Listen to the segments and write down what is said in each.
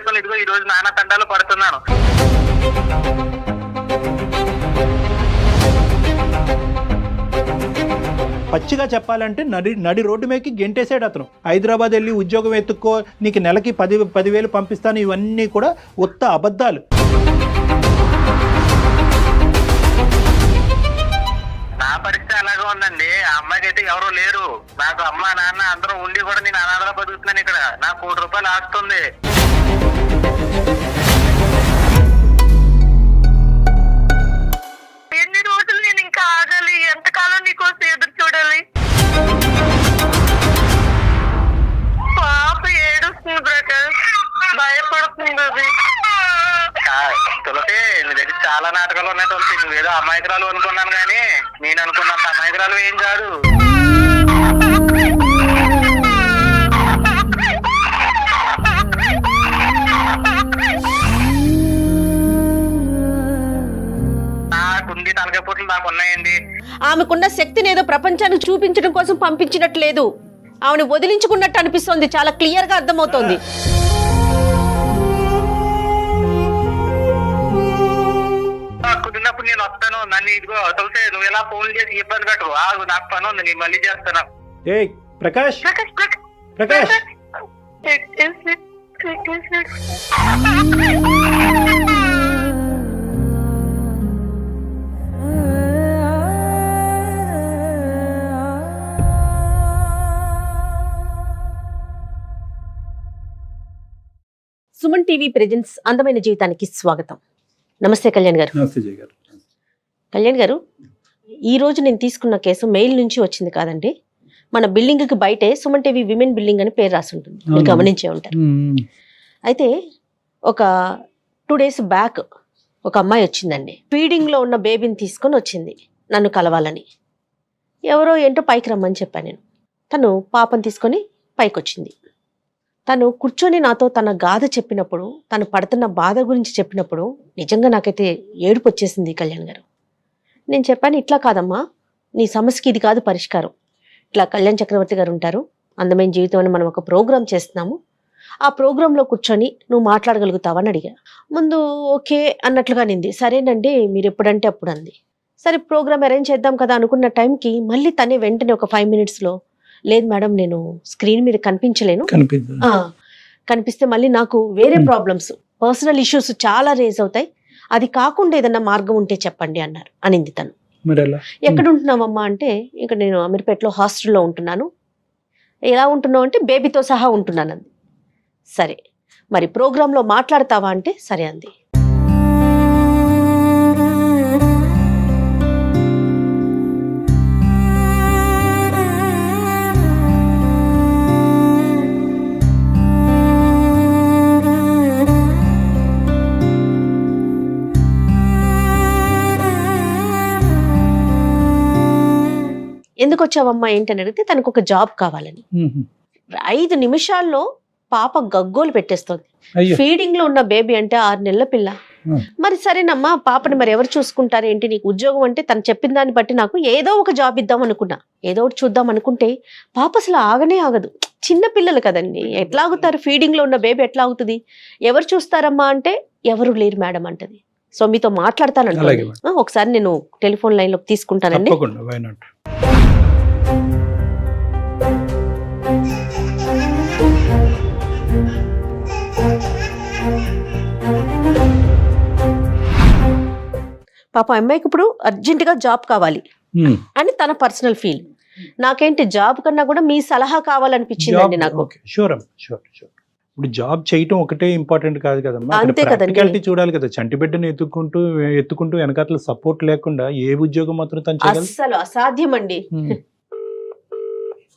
చేసుకుని ఇదిగో ఈ రోజు నానా తండాలు పడుతున్నాను. పచ్చిగా చెప్పాలంటే నడి రోడ్డు మీదకి గెంటేసాడు అతను. హైదరాబాద్ వెళ్ళి ఉద్యోగం ఎత్తుక్కో, నీకు నెలకి 10,000 పంపిస్తాను, ఇవన్నీ కూడా ఉత్త అబద్ధాలు. నా పరిస్థితి అలాగే ఉందండి. ఆ అమ్మాయికి అయితే ఎవరు లేరు. నాకు అమ్మ నాన్న అందరూ ఉండి కూడా నేను అనాథగా బతుకుతున్నాను. ఇక్కడ నాకు ₹1,00,000 ఆస్తుంది. ఎన్ని రోజులు నేను ఇంకా ఆగాలి? ఎంతకాలం నీకోసం ఎదురు చూడాలి? పాప ఏడుస్తుంది ప్రకాష్, భయపడుతుంది. తులసి, నీ దగ్గర చాలా నాటకాలు ఉన్నాయి తులసి. నువ్వేదో అమాయకురాలు అనుకున్నాను కానీ నేను అనుకున్నంత అమాయకురాలు ఏం కాదు. నాకుంది తలకాయ పోట్లు నాకు ఉన్నాయండి. ఆమెకున్న శక్తిని ఏదో ప్రపంచానికి చూపించడం కోసం పంపించినట్లేదు, ఆమెను వదిలించుకున్నట్టు అనిపిస్తోంది. చాలా క్లియర్ గా అర్థమవుతోంది. కుదిరినప్పుడు నేను వస్తాను. నన్ను ఇదిగో తులసి, నువ్వు ఎలా ఫోన్ చేసి ఇబ్బంది పెట్టు. ఆగు, నాకు పని ఉంది, నేను మళ్ళీ చేస్తాను. ఏ ప్రకాష్, ప్రకాష్ సుమన్ టీవీ ప్రెజెంట్స్ అందమైన జీవితానికి స్వాగతం. నమస్తే కళ్యాణ్ గారు. కళ్యాణ్ గారు, ఈ రోజు నేను తీసుకున్న కేసు మెయిల్ నుంచి వచ్చింది కాదండి. మన బిల్డింగ్ కి బయటే సుమన్ టీవీ విమెన్ బిల్డింగ్ అని పేరు రాసి ఉంటుంది, మీరు గమనించే ఉంటారు. అయితే ఒక 2 days బ్యాక్ ఒక అమ్మాయి వచ్చిందండి. ఫీడింగ్ లో ఉన్న బేబీని తీసుకొని వచ్చింది నన్ను కలవాలని. ఎవరో ఏంటో పైకి రమ్మని చెప్పాను నేను. తను పాపను తీసుకొని పైకి వచ్చింది. తను కూర్చొని నాతో తన గాథ చెప్పినప్పుడు, తను పడుతున్న బాధ గురించి చెప్పినప్పుడు నిజంగా నాకైతే ఏడుపు వచ్చేసింది కళ్యాణ్ గారు. నేను చెప్పాను, ఇట్లా కాదమ్మా, నీ సమస్యకి ఇది కాదు పరిష్కారం. ఇట్లా కళ్యాణ్ చక్రవర్తి గారు ఉంటారు, అందమైన జీవితం అని మనం ఒక ప్రోగ్రామ్ చేస్తున్నాము, ఆ ప్రోగ్రాంలో కూర్చొని నువ్వు మాట్లాడగలుగుతావని అడిగా. ముందు ఓకే అన్నట్లుగా నింది. సరేనండి, మీరు ఎప్పుడంటే అప్పుడు అంది. సరే ప్రోగ్రామ్ అరేంజ్ చేద్దాం కదా అనుకున్న టైంకి మళ్ళీ తనే వెంటనే ఒక 5 minutesలో, లేదు మేడం నేను స్క్రీన్ మీద కనిపించలేను, కనిపిస్తే మళ్ళీ నాకు వేరే ప్రాబ్లమ్స్, పర్సనల్ ఇష్యూస్ చాలా రేజ్ అవుతాయి, అది కాకుండా ఏదన్నా మార్గం ఉంటే చెప్పండి అనింది తను. ఎక్కడ ఉంటున్నావమ్మా అంటే, ఇక్కడ నేను అమీర్పేటలో హాస్టల్లో ఉంటున్నాను. ఎలా ఉంటున్నావు అంటే, బేబీతో సహా ఉంటున్నాను అంది. సరే మరి ప్రోగ్రాంలో మాట్లాడతావా అంటే సరే అంది. ఎందుకు వచ్చావమ్మా ఏంటని అడిగితే, తనకు ఒక జాబ్ కావాలని. 5 నిమిషాల్లో పాప గగ్గోలు పెట్టేస్తుంది. ఫీడింగ్ లో ఉన్న బేబీ అంటే 6 నెలల పిల్ల. మరి సరేనమ్మా, పాపని మరి ఎవరు చూసుకుంటారు ఏంటి, నీకు ఉద్యోగం అంటే తను చెప్పిన దాన్ని బట్టి నాకు ఏదో ఒక జాబ్ ఇద్దాం అనుకున్నా, ఏదో ఒకటి చూద్దాం అనుకుంటే పాప అసలు ఆగనే ఆగదు. చిన్న పిల్లలు కదండి, ఎట్లా ఆగుతారు? ఫీడింగ్ లో ఉన్న బేబీ ఎట్లా ఆగుతుంది? ఎవరు చూస్తారమ్మా అంటే, ఎవరు లేరు మేడం అంటది. సో మీతో మాట్లాడతానంటే ఒకసారి నేను టెలిఫోన్ లైన్ లోకి తీసుకుంటానండి. పాప అమ్మాయికి ఇప్పుడు అర్జెంటుగా జాబ్ కావాలి అని తన పర్సనల్ ఫీల్. నాకేంటి జాబ్ కన్నా కూడా మీ సలహా కావాలనిపించిందండి నాకు. ఇప్పుడు జాబ్ చేయటం ఒకటే ఇంపార్టెంట్ కాదు కదమ్మా, ప్రాక్టికాలిటీ చూడాలి కదా. చంటి బిడ్డను ఎత్తుకుంటూ వెనకాతల సపోర్ట్ లేకుండా ఏ ఉద్యోగం మాత్రం తను చేయగలదు? అస్సలు అసాధ్యం అండి.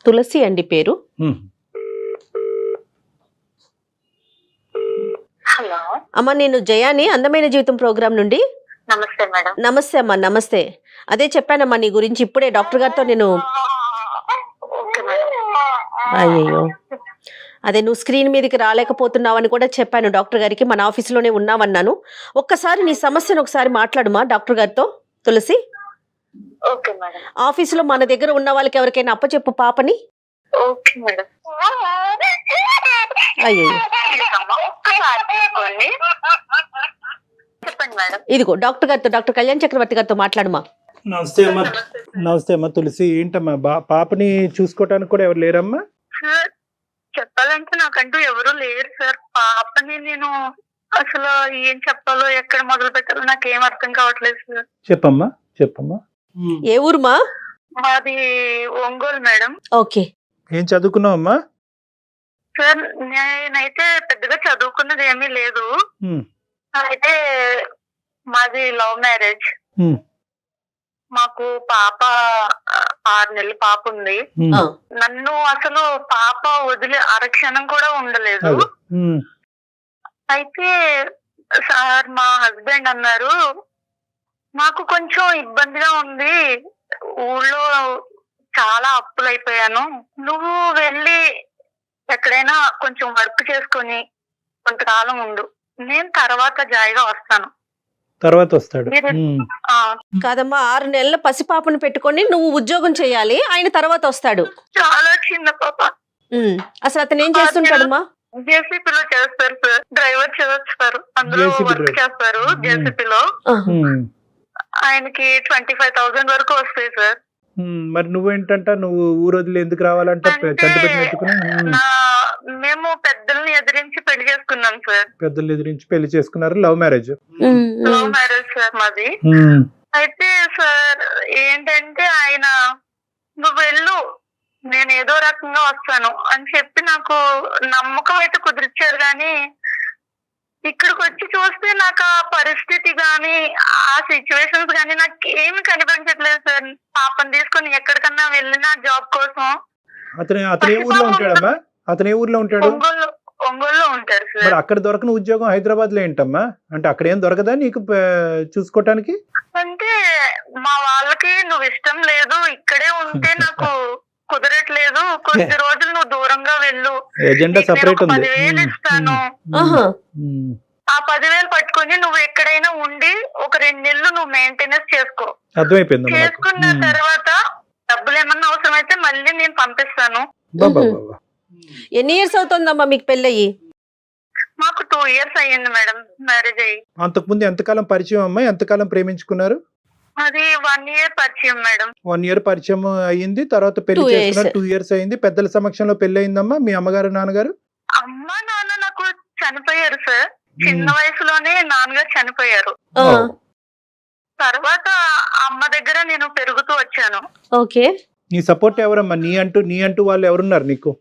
తులసి అండి పేరు. అమ్మ నేను జయాని, అందమైన జీవితం ప్రోగ్రామ్ నుండి. నమస్తే మేడం. నమస్తే అమ్మా. నమస్తే. అదే చెప్పానమ్మా నీ గురించి ఇప్పుడే డాక్టర్ గారితో నేను. అయ్యో, అదే నువ్వు స్క్రీన్ మీదకి రాలేకపోతున్నావు అని కూడా చెప్పాను డాక్టర్ గారికి. మన ఆఫీసులోనే ఉన్నావన్నాను. ఒక్కసారి నీ సమస్యను ఒకసారి మాట్లాడుమా డాక్టర్ గారితో. తులసి, ఆఫీసులో మన దగ్గర ఉన్న వాళ్ళకి ఎవరికైనా అప్పచెప్పు పాపని. అయ్యో, ఒక్కసారి తీసుకోండి. చెప్పండి మేడం. ఇదిగో డాక్టర్ గారితో, డాక్టర్ కళ్యాణ్ చక్రవర్తి గారితో మాట్లాడమా. నమస్తే అమ్మా. నమస్తే అమ్మా తులసి. ఏంటమ్మా పాపని చూసుకోవటానికి కూడా ఎవరు లేరమ్మా? సార్ చెప్పాలంటే నాకంటూ ఎవరు లేరు సార్. పాపని నేను అసలు ఏం చెప్పాలో ఎక్కడ మొదలు పెట్టాలో నాకేం అర్థం కావట్లేదు సార్. చెప్పమ్మా చెప్పమ్మా. ఏ ఊరుమా? మాది ఒంగోలు మేడం. ఓకే. ఏం చదువుకున్నావమ్మా? సార్ నేనైతే పెద్దగా చదువుకున్నది ఏమీ లేదు. అయితే మాది లవ్ మ్యారేజ్. మాకు పాప 6 నెలల పాప ఉంది. నన్ను అసలు పాప వదిలి అరక్షణం కూడా ఉండలేదు. అయితే సార్ మా హస్బెండ్ అన్నారు, నాకు కొంచెం ఇబ్బందిగా ఉంది, ఊళ్ళో చాలా అప్పులు అయిపోయాను, నువ్వు వెళ్ళి ఎక్కడైనా కొంచెం వర్క్ చేసుకొని కొంతకాలం ఉండు, నేను తర్వాత జాయిగా వస్తాను. తర్వాత వస్తాడు. కాదమ్మా, 6 నెలల పసిపాపను పెట్టుకొని నువ్వు ఉద్యోగం చేయాలి, ఆయన తర్వాత వస్తాడు. చాలా చిన్న పాప. అసలు అతను ఏం చేస్తుంటాడమ్మా? జేసీపీలో చేస్తారు సార్, డ్రైవర్ చేస్తారు, అందులో వర్క్ చేస్తారు జేసీపీలో. ఆయనకి 25,000 వరకు వస్తాయి సార్. మరి నువ్వేంటంట, నువ్వు ఊరు వదిలి ఎందుకు రావాలంటే మేము పెద్దల్ని ఎదిరించి పెళ్లి చేసుకున్నాం సార్. పెద్దలు ఎదిరించి పెళ్లి చేసుకున్నారు. Love marriage. Love marriage sir మాది. అయితే సార్ ఏంటంటే ఆయన నువ్వు వెళ్ళు, నేను ఏదో రకంగా వస్తాను అని చెప్పి నాకు నమ్మకం అయితే కుదిరిచ్చారు. కానీ ఇక్కడికి వచ్చి చూస్తే నాకు ఆ పరిస్థితి గాని ఆ సిచ్యువేషన్స్ గాని నాకు ఏమి కనిపించట్లేదు సార్. పాపని తీసుకుని ఎక్కడికన్నా వెళ్ళినా జాబ్ కోసం. అతను ఏ ఊర్లో ఉంటాడమ్మా? అతను ఏ ఊర్లో ఉంటాడు? ఒంగోలులో ఉంటారు సార్. మరి అక్కడ దొరకని ఉద్యోగం హైదరాబాద్ లో ఏంటమ్మా? అంటే అక్కడ ఏం దొరకదా నీకు చూసుకోవటానికి? అంటే మా వాళ్ళకి నువ్వు ఇష్టం లేదు, ఇక్కడే ఉంటే నాకు కుదరట్లేదు, కొద్ది రోజులు నువ్వు దూరంగా వెళ్ళు, ఎజెండా సెపరేట్ ఉంది, 10,000 ఇస్తాను, ఆ 10,000 పట్టుకుని నువ్వు ఎక్కడైనా ఉండి ఒక 2 నెలలు నువ్వు మెయింటెనెన్స్ చేసుకో, అర్థమైపోయింది. చేసుకున్న తర్వాత డబ్బులు ఏమన్నా అవసరం అయితే మళ్ళీ నేను పంపిస్తాను. ఎన్ని ఇయర్స్ అవుతుందమ్మా మీకు పెళ్ళయి? మాకు 2 years అయ్యింది మేడం మ్యారేజ్ అయ్యి. అంతకుముందు ఎంతకాలం పరిచయం అమ్మా? ఎంతకాలం ప్రేమించుకున్నారు? అది 1 year పరిచయం మేడం. 1 year పరిచయం అయ్యింది, తర్వాత పెళ్లి చేసుకున్నారు. 2 years అయింది. పెద్దల సమక్షంలో పెళ్లి అయిందమ్మా. మీ అమ్మగారు నాన్నగారు? అమ్మ నాన్న నాకు చనిపోయారు సార్. చిన్న వయసులోనే నాన్నగారు చనిపోయారు. తర్వాత అమ్మ దగ్గర నేను పెరుగుతూ వచ్చాను. ఓకే. నీ సపోర్ట్ ఎవరమ్మా? నీ అంటూ వాళ్ళు ఎవరున్నారు నీకు?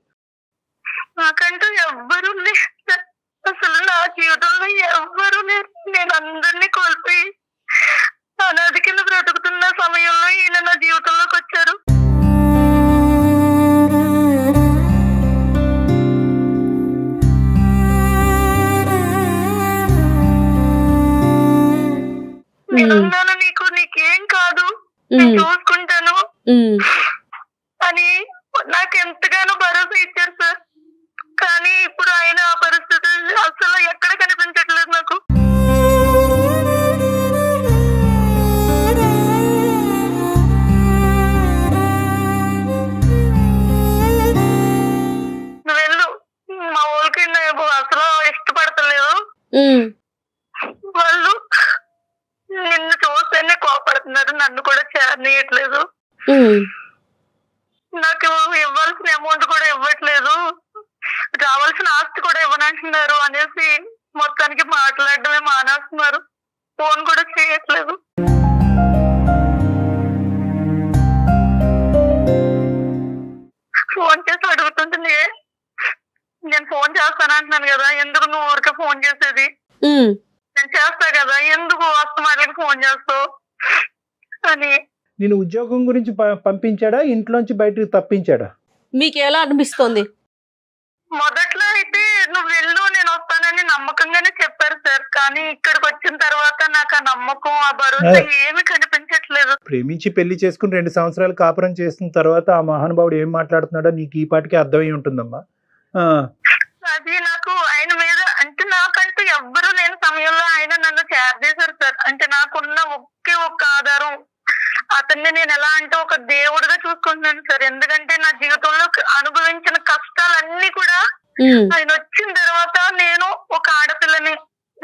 నాకంటూ ఎవ్వరూ లేరు. అసలు నా జీవితంలో ఎవ్వరూ లేరు. నేను అందరినీ కోల్పోయి అనాది కింద బ్రతుకుతున్న సమయంలో ఈయన నా జీవితంలోకి వచ్చారు. నేనున్నాను, నీకేం కాదు, నేను చూసుకుంటాను అని నాకు ఎంతగానో భరోసా ఇచ్చారు సార్. కానీ ఇప్పుడు ఆయన ఆ పరిస్థితి అసలు ఎక్కడ కనిపించట్లేదు నాకు. నువ్వు వెళ్ళు, మా ఊరికి అసలు ఇష్టపడతలేదు, వాళ్ళు నిన్ను చూస్తేనే కోపడుతున్నారు, నన్ను కూడా చేరనీయట్లేదు, నాకు ఇవ్వాల్సిన అమౌంట్ కూడా ఇవ్వట్లేదు, రావాల్సిన ఆస్తి కూడా ఇవ్వనంటున్నారు అనేసి మొత్తానికి మాట్లాడడమే మానేస్తున్నారు. ఫోన్ కూడా చేయట్లేదు. ఫోన్ చేసి అడుగుతుంటే నేను ఫోన్ చేస్తానంటున్నాను కదా, ఎందుకు నువ్వు ఊరికే ఫోన్ చేసేది, నేను చేస్తా కదా, ఎందుకు వస్తుమాలకి ఫోన్ చేస్తావు అని. నేను ఉద్యోగం గురించి పంపించాడా, ఇంట్లోంచి బయటకు తప్పించాడా? మీకు ఎలా అనిపిస్తోంది? మొదట్లో అయితే నువ్వు వెళ్ళు నేను వస్తానని నమ్మకంగానే చెప్పారు సార్. కానీ ఇక్కడికి వచ్చిన తర్వాత నాకు ఆ నమ్మకం, ఆ భరోసా ఏమి కనిపించట్లేదు. ప్రేమించి పెళ్లి చేసుకుని 2 సంవత్సరాలు కాపురం చేసిన తర్వాత ఆ మహానుభావుడు ఏం మాట్లాడుతున్నాడో నీకు ఈ పాటికి అర్థమై ఉంటుందమ్మా. అది నాకు ఆయన మీద అంటే నాకంటూ ఎవ్వరూ లేని సమయంలో ఆయన నన్ను చేరదీశారు సార్. అంటే నాకున్న ఒకే ఒక్క ఆధారం అతన్ని నేను ఎలా అంటే ఒక దేవుడిగా చూసుకుంటున్నాను సార్. ఎందుకంటే నా జీవితంలో అనుభవించిన కష్టాలన్నీ కూడా ఆయన వచ్చిన ఒక ఆడపిల్లని,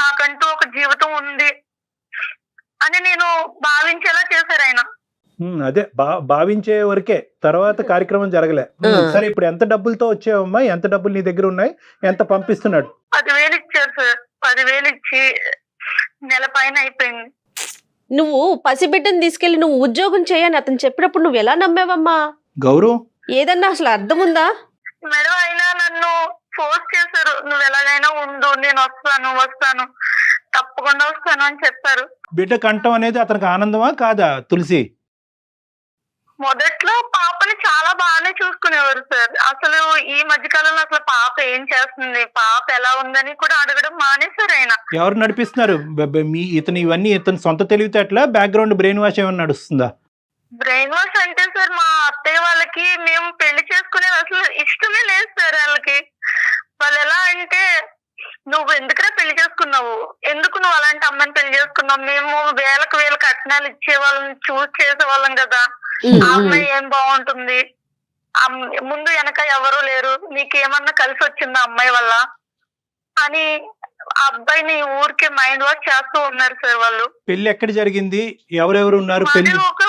నాకంటూ ఒక జీవితం ఉంది అని నేను భావించేలా చేశారు ఆయన. అదే భావించే వరకే, తర్వాత కార్యక్రమం జరగలే. సరే, ఇప్పుడు ఎంత డబ్బులతో వచ్చావమ్మా? ఎంత డబ్బులు నీ దగ్గర ఉన్నాయి? ఎంత పంపిస్తున్నాడు? 10,000 ఇచ్చారు సార్. 10,000 ఇచ్చి నెల పైన అయిపోయింది. నువ్వు పసిబిడ్డను తీసుకెళ్లి నువ్వు ఉద్యోగం చేయని అతను చెప్పినప్పుడు నువ్వు ఎలా నమ్మావమ్మా? గౌరవం ఏదన్నా అసలు అర్థం ఉందా? మేడం అయినా నన్ను ఫోర్స్ చేశారు, నువ్వు ఎలాగైనా ఉండు, నేను వస్తాను తప్పకుండా వస్తాను అని చెప్పారు. బిడ్డ కంఠం అనేది అతనికి ఆనందమా కాదా తులసి? మొదట్లో పాపని చాలా బాగానే చూసుకునేవారు సార్. అసలు ఈ మధ్య కాలంలో అసలు పాప ఏం చేస్తుంది, పాప ఎలా ఉందని కూడా అడగడం మానేశారు ఆయన. ఎవరు నడిపిస్తున్నారు? ఇతని సొంత తెలివితేటలా, బ్యాక్గ్రౌండ్ బ్రెయిన్ వాష్ ఏమైనా నడుస్తుందా? బ్రెయిన్ వాష్ అంటే సార్, మా అత్తయ్య వాళ్ళకి మేము పెళ్లి చేసుకునేది అసలు ఇష్టమే లేదు సార్. వాళ్ళు ఎలా అంటే, నువ్వు ఎందుకురా పెళ్లి చేసుకున్నావు, ఎందుకు నువ్వు అలాంటి అమ్మాయిని పెళ్లి చేసుకున్నావు, మేము వేలకు కట్నాలు ఇచ్చే వాళ్ళని చూస్ చేసేవాళ్ళం కదా, ఆ అమ్మాయి ఏం బాగుంటుంది, ముందు వెనక ఎవరూ లేరు, నీకేమన్నా కలిసి వచ్చిందా అమ్మాయి వల్ల అని ఆ అబ్బాయిని ఊరికే మైండ్ వాష్ చేస్తూ ఉన్నారు సార్ వాళ్ళు. పెళ్లి ఎక్కడ జరిగింది? ఎవరెవరు ఉన్నారు? పెళ్లి ఒక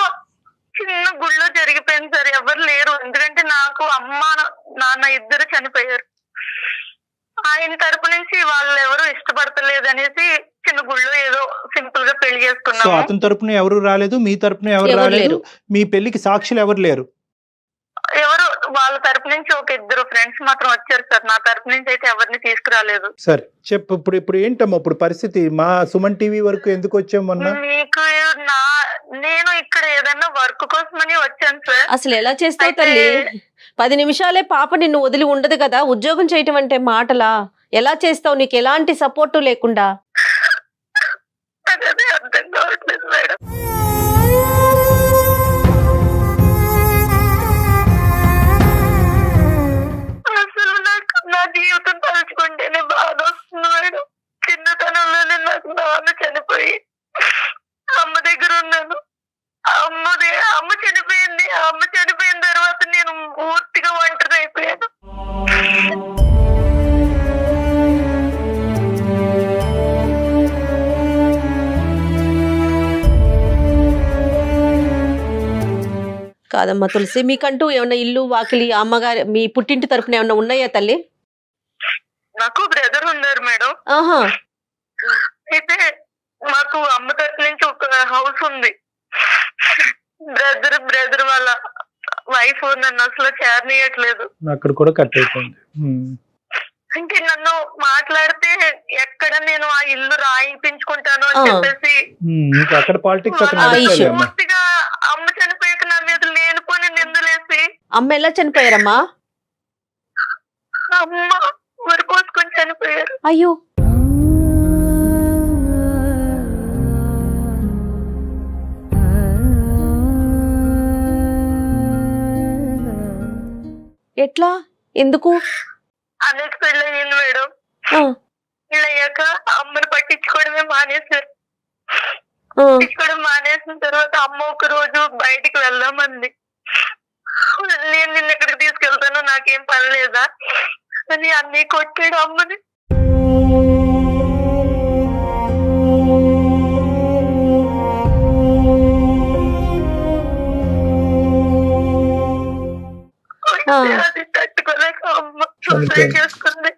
చిన్న గుళ్ళో జరిగిపోయింది సార్. ఎవరు లేరు, ఎందుకంటే నాకు అమ్మ నాన్న ఇద్దరు చనిపోయారు. ఆయన తరపు నుంచి వాళ్ళు ఎవరు ఇష్టపడతలేదు అనేసి చిన్న గుళ్ళో ఏదో సింపుల్ గా పెళ్లి చేసుకున్నాము. అతని తరపున ఎవరు రాలేదు, మీ తరపున ఎవరు రాలేదు, మీ పెళ్లికి సాక్షులు ఎవరు లేరు? ఎవరు వాళ్ళ తరపు నుంచి ఒక ఇద్దరు ఫ్రెండ్స్ మాత్రం వచ్చారు సార్. నా తరపు నుంచి అయితే ఎవరిని తీసుకురాలేదు. సరే చెప్పు, ఇప్పుడు ఏంటమ్మా ఇప్పుడు పరిస్థితి? మా సుమన్ టీవీ వరకు ఎందుకు వచ్చాం మొన్న? మీకు నేను ఇక్కడ ఏదైనా వర్క్ కోసమని వచ్చాను సార్. అసలు ఎలా చేస్తావు తల్లి? 10 నిమిషాలే పాప నిన్ను వదిలి ఉండదు కదా. ఉద్యోగం చేయటం అంటే మాటలా? ఎలా చేస్తావు నీకు ఎలాంటి సపోర్టు లేకుండా? అదే అర్థం కావట్లేదు మేడం. అసలు నాకు నా జీవితం తలుచుకుంటేనే బాధ వస్తుంది మేడం. చిన్నతనంలోనే నాకు నాన్న చనిపోయి అమ్మ దగ్గర ఉన్నాను. అమ్మ చనిపోయింది. అమ్మ చనిపోయిన తర్వాత నేను పూర్తిగా ఒంటరి అయిపోయాను. కాదమ్మా తులసి, మీకంటూ ఏమన్నా ఇల్లు వాకిలి అమ్మగారి మీ పుట్టింటి తరపున ఏమన్నా ఉన్నాయా తల్లి? నాకు బ్రదర్ ఉన్నారు మేడం. ఆహా. అయితే మాకు అమ్మ తరపు నుంచి ఒక హౌస్ ఉంది. బ్రదర్ వాళ్ళ వైఫ్ నన్ను అసలు చేరనీయట్లేదు. అక్కడ కూడా కట్ అయిపోయింది. అంటే నన్ను మాట్లాడితే ఎక్కడ నేను ఆ ఇల్లు రాయించుకుంటాను అని చెప్పేసి అక్కడ పాలిటిక్స్ పూర్తిగా అమ్మ చనిపోయాక నా మీద లేనిపోని నిందలేసి. అమ్మ ఎలా చనిపోయారమ్మా? అమ్మ ఊరు కోసుకొని చనిపోయారు. అయ్యో. ఎట్లా? ఎందుకు? అనేక పెళ్ళయింది మేడం. పెళ్ళయ్యాక అమ్మని పట్టించుకోవడమే మానేశారు. పట్టించుకోవడం మానేసిన తర్వాత అమ్మ ఒక రోజు బయటికి వెళ్దామంది. నేను నిన్న ఎక్కడికి తీసుకెళ్తాను, నాకేం పని లేదా అని అన్నీ కొట్టాడు అమ్మని. అది తట్టుకోలేక అమ్మ సూసైడ్ చేసుకుంది.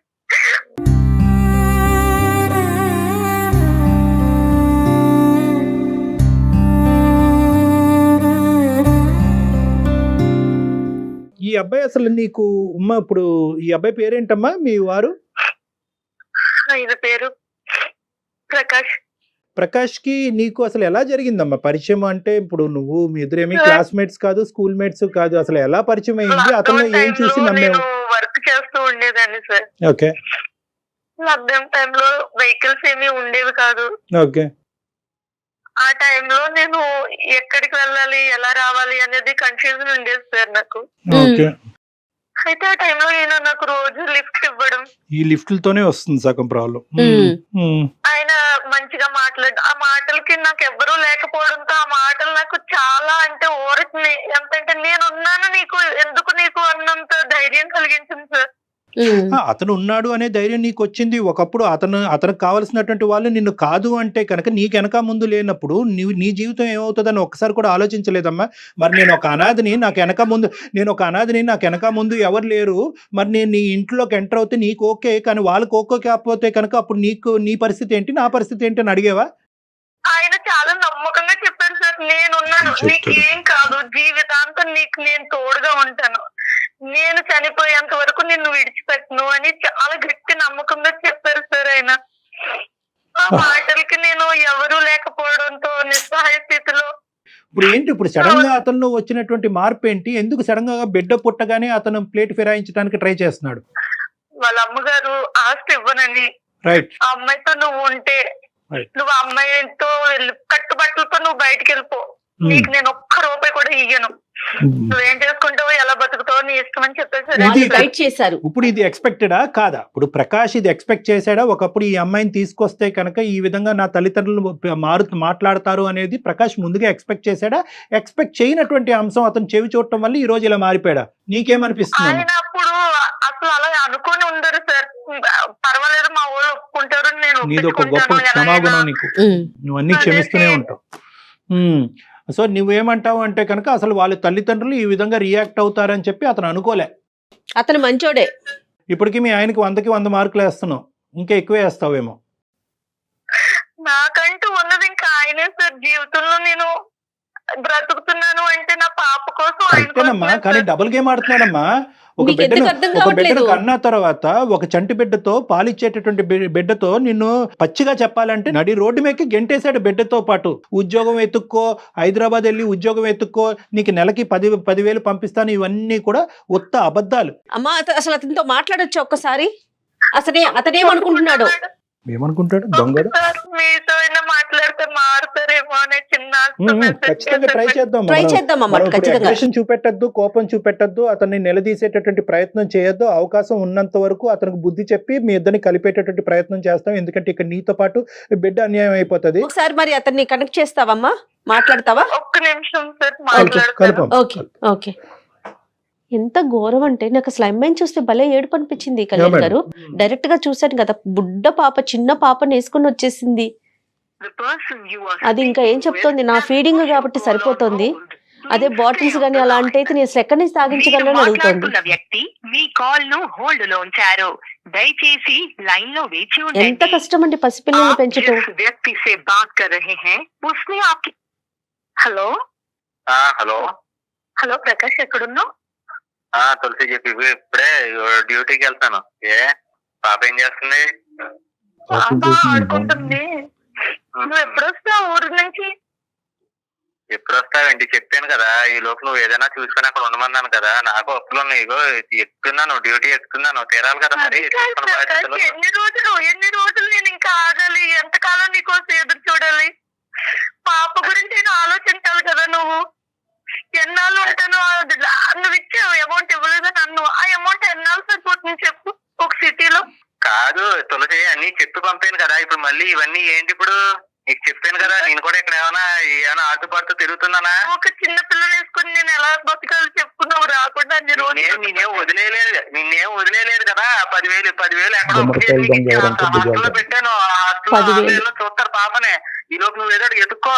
ఈ అబ్బాయి అసలు నీకు ఇప్పుడు ఈ అబ్బాయి పేరేంటమ్మా మీ వారు? ఆయన పేరు ప్రకాష్. ప్రకాష్ కి నీకు అసలు ఎలా జరిగిందమ్మా పరిచయం? అంటే ఇప్పుడు నువ్వు మీ ఇద్దరేమీ క్లాస్మేట్స్ కాదు, స్కూల్ మేట్స్ కాదు, అసలు ఎలా పరిచయం అయింది? అతను ఏం చూసి నమ్మావు? వర్క్ చేస్తూ ఉండేదాన్ని సార్. ఓకే. లాక్డౌన్ టైంలో వెహికల్స్ ఏమీ ఉండేవి కాదు. ఓకే. ఆ టైంలో నేను ఎక్కడికి వెళ్ళాలి, ఎలా రావాలి అనేది కన్ఫ్యూజన్ ఉండేది సార్ నాకు. ఓకే. అయితే ఆ టైంలో ఈయన నాకు రోజు లిఫ్ట్ ఇవ్వడం. ఈ లిఫ్ట్లతోనే వస్తుంది సగం ప్రాబ్లం. ఆయన మంచిగా మాట్లాడు, ఆ మాటలకి నాకు ఎవ్వరూ లేకపోవడంతో ఆ మాటలు నాకు చాలా అంటే ఊరికి ఎంతంటే నేనున్నాను నీకు, ఎందుకు నీకు అన్నంత ధైర్యం కలిగించింది సార్. అతను ఉన్నాడు అనే ధైర్యం నీకు వచ్చింది. ఒకప్పుడు అతనికి కావాల్సినటువంటి వాళ్ళు నిన్ను కాదు అంటే కనుక నీకు వెనక ముందు లేనప్పుడు నీ జీవితం ఏమవుతుందని ఒక్కసారి కూడా ఆలోచించలేదమ్మా? మరి నేను ఒక అనాథని, నాకు వెనక ముందు ఎవరు లేరు, మరి నేను నీ ఇంట్లోకి ఎంటర్ అవుతే నీకు ఓకే, కానీ వాళ్ళకి ఓకే కాకపోతే కనుక అప్పుడు నీ పరిస్థితి ఏంటి, నా పరిస్థితి ఏంటి అని అడిగేవా? ఆయన చాలా నమ్మకంగా చెప్పారు సార్, నేనున్నాను, నీకు ఏం కాదు, జీవితాంతం నీకు నేను తోడుగా ఉంటాను, నేను చనిపోయేంత వరకు నిన్ను విడిచిపెట్టను అని చాలా గట్టి నమ్మకంగా చెప్పారు సార్ ఆయన. ఆ మాటలకి నేను ఎవరూ లేకపోవడంతో నిస్సహాయ స్థితిలో. ఇప్పుడు సడన్ గా అతను వచ్చినటువంటి మార్పు ఏంటి? ఎందుకు సడన్ గా బిడ్డ పుట్టగానే అతను ప్లేట్ ఫిరాయించడానికి ట్రై చేస్తున్నాడు? వాళ్ళ అమ్మగారు ఆస్తి ఇవ్వనని, ఆ అమ్మాయితో నువ్వు ఉంటే నువ్వు ఆ అమ్మాయితో కట్టుబట్టలతో నువ్వు బయటకు వెళ్ళిపో, నీకు నేను ఒక్క రూపాయి కూడా ఇయ్యను, నువ్వేం చేసుకుంటావో ఎలా బతుకుతావో నీ ఇష్టం అని చెప్పేసారు. ఇప్పుడు ఇది ఎక్స్పెక్టెడా కాదా? ఇప్పుడు ప్రకాష్ ఇది ఎక్స్పెక్ట్ చేశాడా? ఒకప్పుడు ఈ అమ్మాయిని తీసుకొస్తే కనుక ఈ విధంగా నా తల్లిదండ్రులు మాట్లాడతారు అనేది ప్రకాష్ ముందుగా ఎక్స్పెక్ట్ చేశాడా? ఎక్స్పెక్ట్ చేయనటువంటి అంశం అతను చెవి చూడటం వల్ల ఈ రోజు ఇలా మారిపోయాడా? నీకేమనిపిస్తుంది? ఆయన అప్పుడు అసలు అలా అనుకొని ఉండరు సార్, పర్వాలేదు మా వాళ్ళు ఒప్పుకుంటారు, నేను నీది ఒక గొప్ప క్షమాగుణం, నీకు నువ్వు అన్ని క్షమిస్తూనే ఉంటావు. సో నువ్వేమంటావు అంటే కనుక అసలు వాళ్ళ తల్లిదండ్రులు ఈ విధంగా రియాక్ట్ అవుతారని చెప్పి అతను అనుకోలే. అతను మంచోడే. ఇప్పటికి మీ ఆయనకి 100కి 100 మార్కులు వేస్తున్నావు, ఇంకా ఎక్కువే వేస్తావేమో. నాకంటూ ఉన్నది ఇంకా ఆయనే సార్. జీవితంలో నేను బ్రతుకుతున్నాను అంటే నా పాప కోసం. అంతేనమ్మా, కానీ డబుల్ గేమ్ ఆడుతున్నాడమ్మా. ఒక బిడ్డను కన్నా తర్వాత ఒక చంటి బిడ్డతో, పాలిచ్చేటటువంటి బిడ్డతో నిన్ను పచ్చిగా చెప్పాలంటే నడి రోడ్డు మీదకి గెంటేశాడు బిడ్డతో పాటు. ఉద్యోగం ఎత్తుక్కో, హైదరాబాద్ వెళ్ళి ఉద్యోగం ఎత్తుక్కో, నీకు నెలకి 10,000 పంపిస్తాను, ఇవన్నీ కూడా ఉత్త అబద్ధాలు. అమ్మా అసలు అతనితో మాట్లాడొచ్చు ఒక్కసారి? అతనేమనుకుంటున్నాడు? ఏమనుకుంటాడు దొంగడు? మీతో మాట్లాడితే మారుతారేమో అనే చిన్న ఖచ్చితంగా ట్రై చేద్దాం. అగ్రెషన్ చూపెట్టద్దు, కోపం చూపెట్టద్దు, అతన్ని నిలదీసేటటువంటి ప్రయత్నం చేయొద్దు. అవకాశం ఉన్నంత వరకు అతనికి బుద్ధి చెప్పి మీ ఇద్దరిని కలిపేటటువంటి ప్రయత్నం చేస్తాం. ఎందుకంటే ఇక్కడ నీతో పాటు బిడ్డ అన్యాయం అయిపోతుంది. ఒకసారి మరి అతన్ని కనెక్ట్ చేస్తావమ్మా, మాట్లాడతావా? ఒక్క నిమిషం సార్ మాట్లాడతాను. ఓకే. ఎంత ఘోరం అంటే నాకు అసలు అమ్మాయిని చూస్తే భలే ఏడుపు అనిపించింది కళ్యాణ్ గారు. డైరెక్ట్ గా చూసాను కదా, బుడ్డ పాప, చిన్న పాపని వేసుకుని వచ్చేసింది. అది ఇంకా ఏం చెప్తోంది, నా ఫీడింగ్ కాబట్టి సరిపోతుంది, అదే బాటిల్స్ గానీ అలాంటి అయితే నేను అసలు ఎక్కడి నుంచి తాగించగలను అడుగుతోంది. ఎంత కష్టం అండి పసిపిల్లల్ని పెంచటం. హలో హలో హలో ప్రకాష్, ఎక్కడున్నావు? తులసి చెప్పి ఇప్పుడే డ్యూటీకి వెళ్తాను. ఏ పాప ఏం చేస్తుంది? ఆడుకుంటుంది. నువ్వు ఎప్పుడు వస్తావు ఊరి నుంచి? ఎప్పుడు వస్తావేంటి? చెప్పాను కదా, ఈ లోపు నువ్వు ఏదైనా చూసుకుని అక్కడ ఉండమన్నాను కదా. నాకు అప్పులు ఉన్నాయి, ఇగో ఎక్కుతున్నాను, డ్యూటీ ఎక్కుతున్నాను, తీరాలి కదా మరి. ఎన్ని రోజులు నేను ఇంకా ఆగాలి? ఎంతకాలం నీకోసం ఎదురు చూడాలి? పాప గురించి నేను ఆలోచించాలి కదా. నువ్వు ఎన్నాళ్ళు ఉంటాను? నువ్వు ఇచ్చే అమౌంట్ ఇవ్వలేదు నన్ను. ఆ అమౌంట్ ఎన్నాళ్ళు సరిపోతుంది చెప్పు ఒక సిటీలో? కాదు తులసి, అన్ని చెప్పి పంపాను కదా. ఇప్పుడు మళ్ళీ ఇవన్నీ ఏంటి? ఇప్పుడు నీకు చెప్పాను కదా, నేను కూడా ఇక్కడ ఏమైనా ఆటుపడుతూ తిరుగుతున్నానా? ఒక చిన్న పిల్లని వేసుకుని నేను ఎలా బతకాలి చెప్పు? నువ్వు రాకుండా అన్ని రోజులు నేనేం వదిలేదు కదా. 10,000 ఎక్కడో పెట్టాను, హాస్టల్లో చూస్తారు పాపనే. ఈ లోపు నువ్వు ఏదో ఎత్తుక్కో,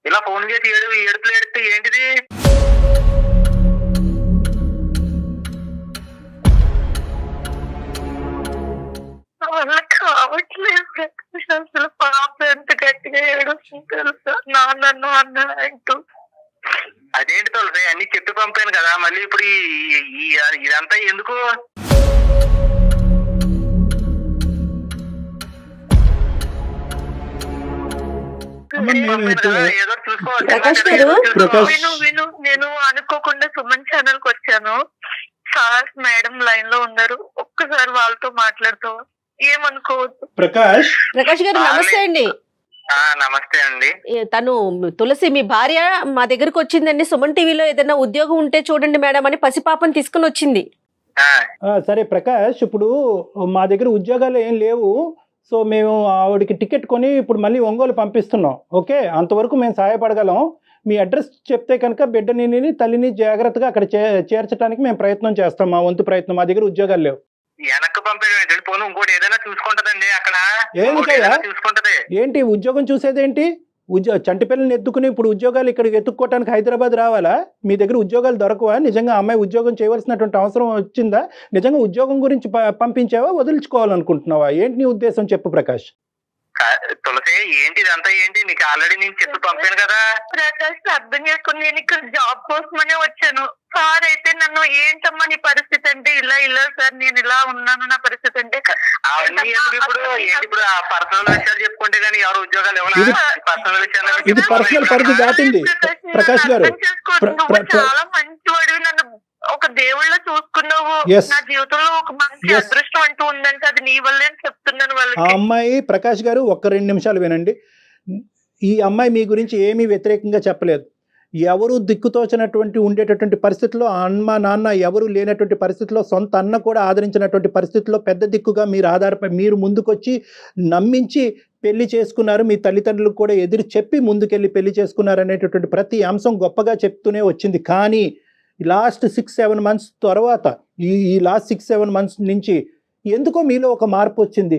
ఇలా ఫోన్ చేసి ఏడుపులు ఏడితే ఏంటిది? కావట్లేదు. అసలు పాప ఎంత గట్టిగా ఏడుస్తుంది తెలుసా, నాన్న అన్న అంటూ. అదేంటి తులసి, అన్ని చెప్పి పంపాను కదా, మళ్ళీ ఇప్పుడు ఇదంతా ఎందుకు? విను, నేను అనుకోకుండా సుమన్ ఛానల్ కి వచ్చాను. సార్ మేడం లైన్ లో ఉన్నారు, ఒక్కసారి వాళ్ళతో మాట్లాడుతావా? ఏమనుకోవద్దు. ప్రకాష్ గారు నమస్తే అండి. నమస్తే అండి. తను తులసి మీ భార్య మా దగ్గరకు వచ్చిందండి. సుమన్ టీవీలో ఏదైనా ఉద్యోగం ఉంటే చూడండి మేడం అని పసిపాపని తీసుకుని వచ్చింది. సరే ప్రకాష్, ఇప్పుడు మా దగ్గర ఉద్యోగాలు ఏం లేవు, సో మేము ఆవిడకి టికెట్ కొని ఇప్పుడు మళ్ళీ ఒంగోలు పంపిస్తున్నాం. ఓకే, అంతవరకు మేము సహాయపడగలం. మీ అడ్రస్ చెప్తే కనుక బిడ్డని తల్లిని జాగ్రత్తగా అక్కడ చేర్చడానికి మేము ప్రయత్నం చేస్తాం, మా వంతు ప్రయత్నం. మా దగ్గర ఉద్యోగాలు లేవు. వెనక్కి పంపేయడం ఏంటండి? పోను ఇంకోటి ఏదైనా చూసుకుంటదండి అక్కడ, ఎందుకయ్యా? చూసుకుంటది. ఏంటి ఉద్యోగం చూసేదేంటి? చంటి పిల్లల్ని ఎత్తుకుని ఇప్పుడు ఉద్యోగాలు ఇక్కడికి ఎత్తుక్కోవటానికి హైదరాబాద్ రావాలా? మీ దగ్గర ఉద్యోగాలు దొరకవా? నిజంగా అమ్మాయి ఉద్యోగం చేయవలసినటువంటి అవసరం వచ్చిందా? నిజంగా ఉద్యోగం గురించి పంపించావా, వదిలించుకోవాలనుకుంటున్నావా? ఏంటి నీ ఉద్దేశం చెప్పు ప్రకాష్. తులసి ఏంటి ఇదంతా? ఏంటి నీకు ఆల్రెడీ నేను చెప్పి పంపాను కదా. ప్రకాష్ అర్థం చేసుకుని నేను ఇక్కడ జాబ్ కోసమనే వచ్చాను. సార్ అయితే నన్ను ఏంటమ్మా నీ పరిస్థితి అంటే ఇలా సార్ నేను ఇలా ఉన్నాను నా పరిస్థితి అంటే అవన్నీ ఎందుకు ఇప్పుడు? ఏంటి ఇప్పుడు ఆ పర్సనల్ విషయాలు చెప్పుకుంటే గానీ ఎవరు ఉద్యోగాలు ఇవ్వాలి? పర్సనల్ విషయాలు ఇది పర్సనల్ పరిధి దాటింది ప్రకాష్ గారు. చాలా మంచివాడు, నన్ను ఒక దేవుళ్ళ చూసుకున్నావు. నా జీవితంలో ఒక మంచి అదృష్టం అంటూ ఉందంటే అది నీ వల్లే అని చెప్తున్నాను వాళ్ళకి. ఆ అమ్మాయి ప్రకాష్ గారు ఒక్క 2 నిమిషాలు వినండి. ఈ అమ్మాయి మీ గురించి ఏమీ వ్యతిరేకంగా చెప్పలేదు. ఎవరు దిక్కుతోచినటువంటి ఉండేటటువంటి పరిస్థితుల్లో, అమ్మ నాన్న ఎవరు లేనటువంటి పరిస్థితుల్లో, సొంత అన్న కూడా ఆదరించినటువంటి పరిస్థితుల్లో పెద్ద దిక్కుగా మీరు మీరు ముందుకొచ్చి నమ్మించి పెళ్లి చేసుకున్నారు. మీ తల్లిదండ్రులకు కూడా ఎదురు చెప్పి ముందుకెళ్ళి పెళ్లి చేసుకున్నారు అనేటటువంటి ప్రతి అంశం గొప్పగా చెప్తూనే వచ్చింది. కానీ లాస్ట్ 6-7 మంత్స్ తర్వాత ఈ లాస్ట్ 6-7 మంత్స్ నుంచి ఎందుకో మీలో ఒక మార్పు వచ్చింది.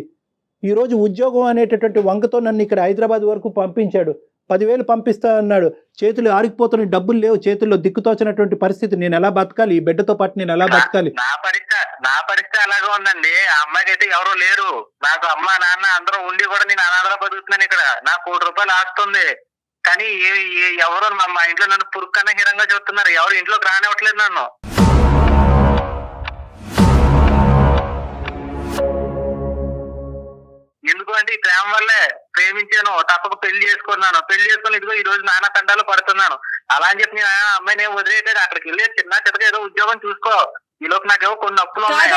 ఈరోజు ఉద్యోగం అనేటటువంటి వంకతో నన్ను ఇక్కడ హైదరాబాద్ వరకు పంపించాడు. 10,000 పంపిస్తా అన్నాడు. చేతులు ఆరిగిపోతున్న డబ్బులు లేవు, చేతుల్లో దిక్కుతోచినటువంటి పరిస్థితి. నేను ఎలా బతకాలి? ఈ బిడ్డతో పాటు నేను ఎలా బతకాలి? నా పరిస్థితి అలాగే ఉందండి. ఆ అమ్మాయికి అయితే ఎవరు లేరు. నాకు అమ్మ నాన్న అందరూ ఉండి కూడా నేను అనాథలా బతుకుతున్నాను ఇక్కడ. నాకు 1 కోటి రూపాయలు ఆస్తుంది. కానీ ఎవరు మా ఇంట్లో నన్ను పురుక్కన్న హీరంగా చూస్తున్నారు. ఎవరు ఇంట్లోకి రానివ్వట్లేదు నన్ను. ఎందుకు అంటే ఈ ప్రేమ వల్లే ప్రేమించాను, తప్పక పెళ్లి చేసుకున్నాను. పెళ్లి చేసుకుని ఇదిగో ఈ రోజు నాన్న తండాలు పడుతున్నాను. అలా అని చెప్పి నేను అమ్మాయిని ఏమో అక్కడికి వెళ్ళి చిన్నగా ఏదో ఉద్యోగం చూసుకో, ఈలోపు నాకేమో కొన్ని అప్పులు ఉన్నాయి.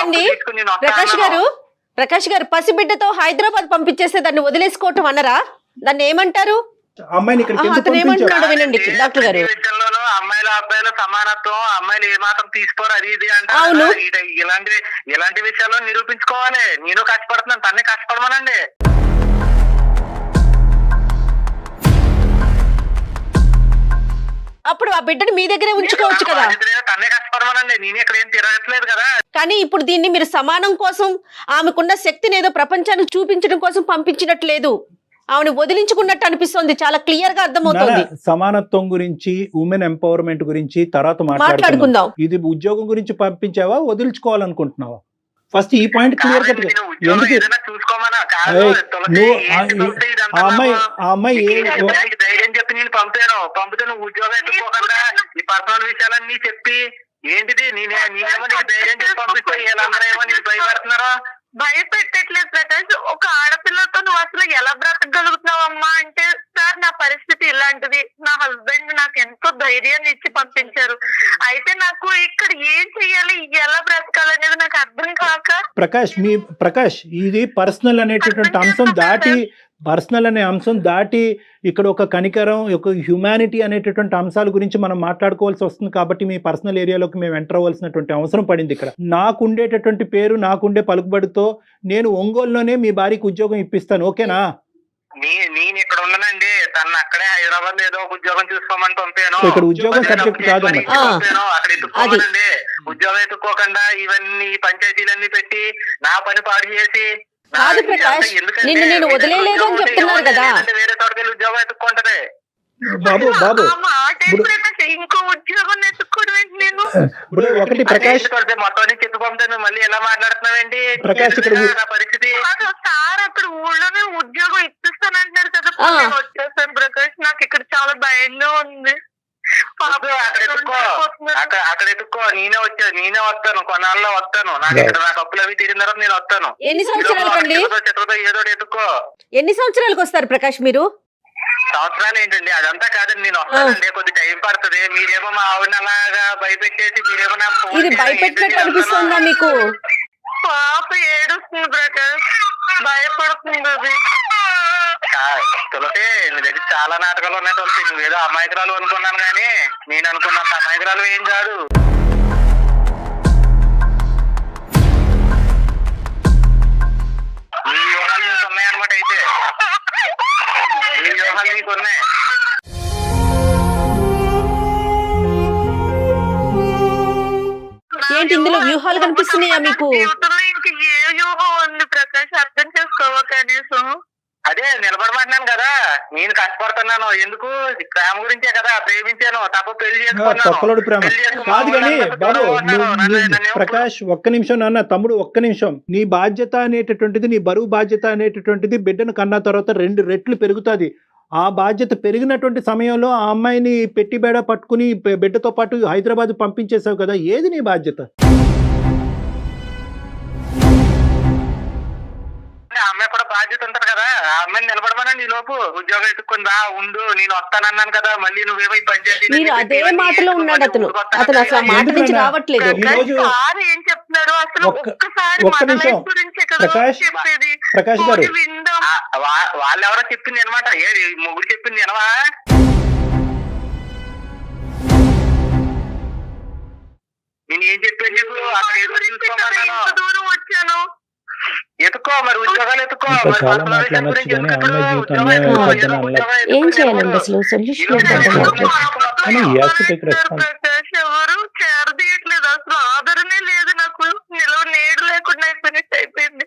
ప్రకాష్ గారు పసిబిడ్డతో హైదరాబాద్ పంపించేస్తే దాన్ని వదిలేసుకోవటం అన్నరా? దాన్ని ఏమంటారు? అమ్మాయిని వినండి డాక్టర్ గారు. విషయంలోనూ అమ్మాయిల అబ్బాయిల సమానత్వం, అమ్మాయిలు ఏమాత్రం తీసుకోరు అది ఇది అంటారు. ఇలాంటి విషయాల్లో నిరూపించుకోవాలి. నేను కష్టపడుతున్నాను, తన్నే కష్టపడమనండి. అప్పుడు ఆ బిడ్డను మీ దగ్గరే ఉంచుకోవచ్చు కదా. తన్నే కష్టపడమనండి, నేను ఇక్కడ ఏం తిరగట్లేదు కదా. కానీ ఇప్పుడు దీన్ని మీరు సమానం కోసం, ఆమెకున్న శక్తిని ఏదో ప్రపంచానికి చూపించడం కోసం పంపించినట్లేదు, ఆమెను వదిలించుకున్నట్టు అనిపిస్తుంది. చాలా క్లియర్ గా అర్థమవుతుంది. సమానత్వం గురించి, ఉమెన్ ఎంపవర్మెంట్ గురించి తర్వాత మాట్లాడుకుందాం. ఇది ఉద్యోగం గురించి పంపించావా, వదిలించుకోవాలనుకుంటున్నావా? ఫస్ట్ ఈ పాయింట్ క్లియర్ గా అమ్మాయి ధైర్యం చెప్పి నేను పంపితే నువ్వు ఉద్యోగం ఎత్తుకోకుండా ఈ పర్సనల్ విషయాలన్నీ చెప్పి ఏంటిది నేనేమో నీకు ధైర్యం చెప్పి పంపిస్తే వీళ్ళందరూ ఏమో నీకు భయపడుతున్నారా? భయపెట్టట్లేదు ప్రకాష్. ఒక ఆడపిల్లతో నువ్వు అసలు ఎలా బ్రతకగలుగుతున్నావమ్మా అంటే, సార్ నా పరిస్థితి ఇలాంటిది, నా హస్బెండ్ నాకు ఎంతో ధైర్యాన్ని ఇచ్చి పంపించారు. అయితే నాకు ఇక్కడ ఏం చెయ్యాలి, ఎలా బ్రతకాలనేది నాకు అర్థం కాక. ప్రకాష్ ఇది పర్సనల్ అనేటటువంటి అంశం దాటి ఇక్కడ ఒక కనికరం, ఒక హ్యూమానిటీ అనేటటువంటి అంశాల గురించి మనం మాట్లాడుకోవాల్సి వస్తుంది. కాబట్టి మీ పర్సనల్ ఏరియాలోకి మేము ఎంటర్ అవ్వాల్సినటువంటి అవసరం పడింది. ఇక్కడ నాకుండేటటువంటి పేరు, నాకుండే పలుకుబడితో నేను ఒంగోలులోనే మీ భార్యకి ఉద్యోగం ఇప్పిస్తాను, ఓకేనా? నేను ఇక్కడ ఉన్నానండి, తను అక్కడే హైదరాబాద్ ఏదో ఒక ఉద్యోగం చూసుకోమని పంపాను. ఇక్కడ ఉద్యోగం సబ్జెక్ట్ కాదండి. అక్కడ ఎత్తుకోవాలండి. ఉద్యోగం ఎత్తుకోకుండా ఇవన్నీ పంచాయతీలన్నీ పెట్టి నా పని పాడు చేసి కాదు ప్రకాష్, నేను వదిలేలేదు అని చెప్తున్నారు కదా. వేరే చోటుకెళ్ళి ఉద్యోగం ఎత్తుకుంటది. బాబు ఇంకో ఉద్యోగం ఎత్తుకోవడం నేను ఒకటి ప్రకాష్ మొత్తం చెప్పి పంపుతాను. మళ్ళీ ఎలా మాట్లాడుతున్నావేంటి? ప్రకాష్ పరిస్థితి సార్ అక్కడ ఊళ్ళోనే ఉద్యోగం ఇప్పిస్తానంటున్నారు కదా, వచ్చేసాను ప్రకాష్. నాకు ఇక్కడ చాలా భయంగా ఉంది. అక్కడ ఎత్తుకో, నేనే వస్తాను, కొన్నాళ్ళలో వస్తాను. నాకు ఇక్కడ నాకు అప్పులు అవి తీరిన తర్వాత నేను వస్తాను. ఎన్ని సంవత్సరాలు ఏదో ఎత్తుకో. ఎన్ని సంవత్సరాలకు వస్తారు ప్రకాష్ మీరు? సంవత్సరాలు ఏంటండి, అదంతా కాదండి. నేను వస్తానండి, కొద్ది టైం పడుతుంది. మీరేమో మా ఆవిడని అలాగా భయపెట్టేసి మీరేమో ఇది భయపెట్టినట్టు అనిపిస్తుందా మీకు? పాప ఏడుస్తుంది ప్రకాష్, భయపడుతుంది అది. తులసి నీ దగ్గర చాలా నాటకాలు ఉన్నాయి తులసి. నువ్వేదో అమాయకురాలు అనుకున్నాను కానీ నేను అనుకున్నంత అమాయకురాలు ఏం కాదు. నీ వ్యూహాలు నీకు ఉన్నాయన్నమాట. అయితే నీ వ్యూహాలు నీకు ఉన్నాయి. ఏంటి ఇందులో వ్యూహాలు కనిపిస్తున్నాయా మీకు? జీవితంలో ఇంక నీకు ఏ వ్యూహం ఉంది ప్రకాష్, అర్థం చేసుకోవా కనీసం? అదే నిలబడమంటున్నాను కదా, నేను కష్టపడుతున్నాను ఎందుకు, ప్రేమ గురించే కదా, ప్రేమించాను తప్ప పెళ్లి తొక్కలోడు ప్రేమ కాదు కానీ బాబు ప్రకాష్ ఒక్క నిమిషం నాన్న, తమ్ముడు ఒక్క నిమిషం. నీ బాధ్యత అనేటటువంటిది, నీ బరువు బాధ్యత అనేటటువంటిది బిడ్డను కన్నా తర్వాత 2 రెట్లు పెరుగుతుంది. ఆ బాధ్యత పెరిగినటువంటి సమయంలో ఆ అమ్మాయిని పెట్టి బేడ పట్టుకుని బిడ్డతో పాటు హైదరాబాద్ పంపించేసావు కదా, ఏది నీ బాధ్యత? ఆ అమ్మాయి కూడా బాధ్యత ఉంటది కదా, ఆ అమ్మాయిని నిలబడమనండి. ఈ లోపు ఉద్యోగం ఎత్తుకుందా ఉండు, నేను వస్తానన్నాను కదా, మళ్ళీ నువ్వేమో ఈ పంచాయతీ మీరు అదే మాటలో ఉన్నాడు అతను అసలు ఆ మాట నుంచి రావట్లేదు. సార్ ఏం చెప్తున్నారు అసలు? ఒక్కసారి ఒక్క మన నిమిషం. లైఫ్ గురించే కదా ప్రకాష్, చెప్పేది. ప్రకాష్ గారు. పోనీ విందాం. వాళ్ళెవరో చెప్పింది అనమాట, ఏ మొగుడు చెప్పింది ఎనవా? నేను ఏం చెప్పాను చెప్పు, అక్కడ ఏదో చూసుకోమన్నాను. ఇంత దూరం వచ్చాను. ఎత్తుకో మరి, ఉద్యోగాలు ఎత్తుకో ఇంకా మరి, చాలా పర్సనల్ విషయం మాట్లాడొచ్చు గురించి కానీ ఎందుకు అమ్మాయి ఇప్పుడు? జీవితం ఉద్యోగం అన్యాయం ఎత్తుకో, అవుతుందని ఉద్యోగం అనలేదు. ఏం ఎత్తుకో చేయాలండి ఎప్పుడు? అసలు సొల్యూషన్ ఈరోజు ఏంటంటే ఎత్తుకో, కానీ he has to take responsibility. Prakash ఎవరు చేరదీయట్లేదు, అసలు ఆదరణే లేదు నాకు. నిలవ నేడు లేకుండా అయిపోయినట్టు అయిపోయింది.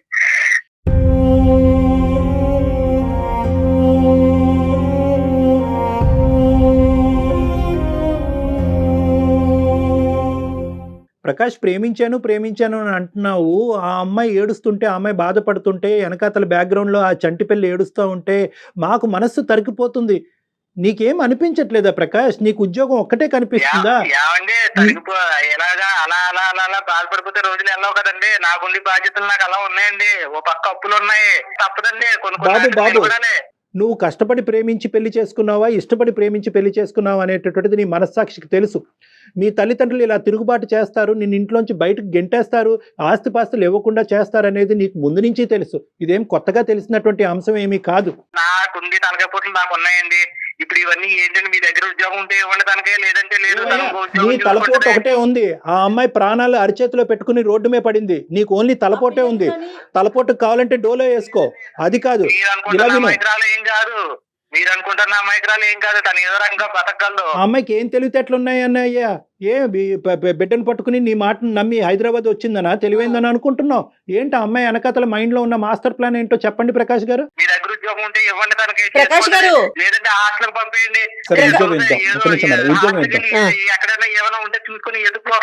ప్రకాష్ ప్రేమించాను ప్రేమించాను అని అంటున్నావు. ఆ అమ్మాయి ఏడుస్తుంటే, ఆ అమ్మాయి బాధపడుతుంటే, వెనకాతల బ్యాక్గ్రౌండ్లో ఆ చంటి పిల్ల ఏడుస్తూ ఉంటే మాకు మనస్సు తరిగిపోతుంది. నీకేం అనిపించట్లేదా ప్రకాష్? నీకు ఉద్యోగం ఒక్కటే కనిపిస్తుందా? ఏమండి తరిగిపో ఎలాగా అలా అలా అలా అలా బాధపడిపోతే రోజులు వెళ్ళవు కదండి. నాకుండి బాధ్యతలు నాకు అలా ఉన్నాయండి, ఓ పక్క అప్పులు ఉన్నాయి, తప్పదండి కొన్ని బాబు కొన్ని బాబు నిలబడాలి. నువ్వు కష్టపడి ప్రేమించి పెళ్లి చేసుకున్నావా, ఇష్టపడి ప్రేమించి పెళ్లి చేసుకున్నావా అనేటటువంటిది నీ మనస్సాక్షికి తెలుసు. మీ తల్లిదండ్రులు ఇలా తిరుగుబాటు చేస్తారు, నిన్ను ఇంట్లోంచి బయటకు గెంటేస్తారు, ఆస్తిపాస్తులు ఇవ్వకుండా చేస్తారనేది నీకు ముందు నుంచి తెలుసు. ఇదేం కొత్తగా తెలిసినటువంటి అంశం ఏమీ కాదు. నాకుంది తలకాయపోట్లు నాకు ఉన్నాయండి. ఇప్పుడు ఇవన్నీ ఏంటంటే మీ దగ్గర ఉద్యోగం ఉంటే ఇవ్వండి తనకే, లేదంటే లేదు. నీ తలపోటు ఒకటే ఉంది. ఆ అమ్మాయి ప్రాణాలు అరిచేతిలో పెట్టుకుని రోడ్డు మీద పడింది. నీకు ఓన్లీ తలపోటే ఉంది. తలపోటు కావాలంటే డోలో వేసుకో, అది కాదు. ఇలా విను, ఏం కాదు, మీరు అనుకుంటున్న అమాయకురాలు ఏం కాదు, తను ఏదో రకంగా బతకగలదు. ఆ అమ్మాయికి ఏం తెలివితేటలు ఉన్నాయన్నయ్యా? బిడ్డను పట్టుకుని నీ మాటను నమ్మి హైదరాబాద్ వచ్చిందనా, తెలివైందని అనుకుంటున్నావు? ఏంటి ఆ అమ్మాయి వెనకాతల మైండ్ లో ఉన్న మాస్టర్ ప్లాన్ ఏంటో చెప్పండి ప్రకాష్ గారు. మీ దగ్గర ఉద్యోగం ఉంటే ఇవ్వండి తనకి, ప్రకాష్ గారు. లేదంటే హాస్టల్ పంపేయండి. సరే, ఉద్యోగం ఇద్దాం. ఒక్క నిమిషం మేడం, ఉద్యోగం ఇద్దాం. ఎక్కడైనా ఏమైనా ఉంటే చూసుకుని ఎదుకో.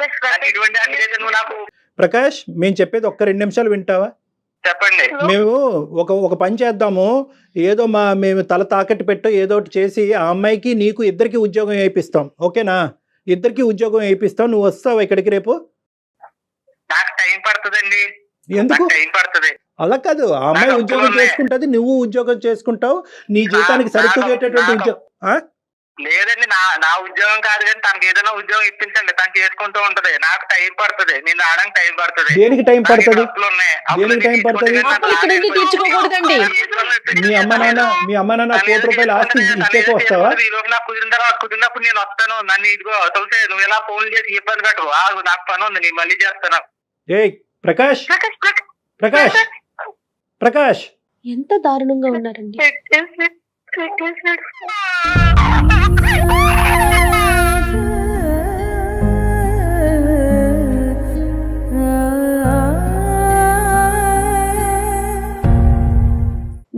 ఇటువంటి అన్ని లేదు నువ్వు నాకు. ప్రకాష్, మేము చెప్పేది ఒక్క 2 నిమిషాలు వింటావా? చెప్పండి. మేము ఒక పని చేద్దాము. ఏదో మేము తల తాకట్టు పెట్టో ఏదో ఒకటి చేసి ఆ అమ్మాయికి నీకు ఇద్దరికి ఉద్యోగం వేయిస్తాం, ఓకేనా? ఇద్దరికి ఉద్యోగం వేయిస్తాం. నువ్వు వస్తావా ఇక్కడికి రేపు? నాకు టైం పడుతుందండి. ఎందుకు? టైం పడుతుంది. అలా కాదు, ఆ అమ్మాయి ఉద్యోగం చేసుకుంటది, నువ్వు ఉద్యోగం చేసుకుంటావు. నీ జీవితానికి సరితూగేటటువంటి ఉద్యోగం లేదండి. నా ఉద్యోగం కాదు కానీ తనకి ఏదైనా ఉద్యోగం ఇప్పించండి, తను చేసుకుంటూ ఉంటది. నాకు టైం పడుతుంది, నేను రావడానికి టైం పడుతుంది. దేనికి టైం పడుతుంది? అప్పులు ఇక్కడ నుండి తీర్చుకోకూడదండి. మీ అమ్మ నాన్న ₹1 ఆస్తి ఇచ్చేకి వస్తావా? ఈ లోపు నాకు కుదిరిన తర్వాత కుదిరినప్పుడు నేను వస్తాను. నన్ను ఇదిగో తొలిసే నువ్వు ఎలా ఫోన్ చేసి ఇబ్బంది పెట్టవు. ఆగు, నాకు పని ఉంది, నేను మళ్ళీ చేస్తాను. ఏ ప్రకాష్, ప్రకాష్, ప్రకాష్, ఎంత దారుణంగా ఉన్నారండి.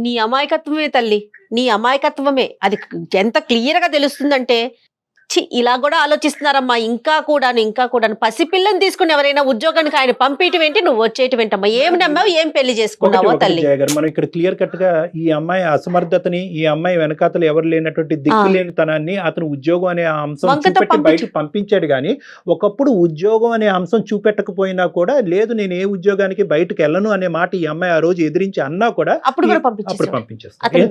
నీ అమాయకత్వమే తల్లి, నీ అమాయకత్వమే. అది ఎంత క్లియర్ గా తెలుస్తుందంటే, ఇలా కూడా ఆలోచిస్తున్నారమ్మా. ఇంకా కూడా పసిపిల్లని తీసుకుని ఎవరైనా ఉద్యోగానికి ఆయన పంపించడం ఏంటి, నువ్వు వచ్చేయటం ఏంటమ్మా? ఏం నమ్మావు, ఏం పెళ్లి చేసుకున్నావో తల్లి. మనం ఇక్కడ క్లియర్ కట్ గా ఈ అమ్మాయి అసమర్థతని, ఈ అమ్మాయి వెనకాతలు ఎవరు లేనటువంటి దిక్కులేనితనాన్ని అతను ఉద్యోగం అనే అంశం చూపెట్టి బయట పంపించాడు. గానీ ఒకప్పుడు ఉద్యోగం అనే అంశం చూపెట్టకపోయినా కూడా, లేదు నేను ఏ ఉద్యోగానికి బయటకు వెళ్ళను అనే మాట ఈ అమ్మాయి ఆ రోజు ఎదిరించి అన్నా కూడా అప్పుడు పంపించేస్తాడు.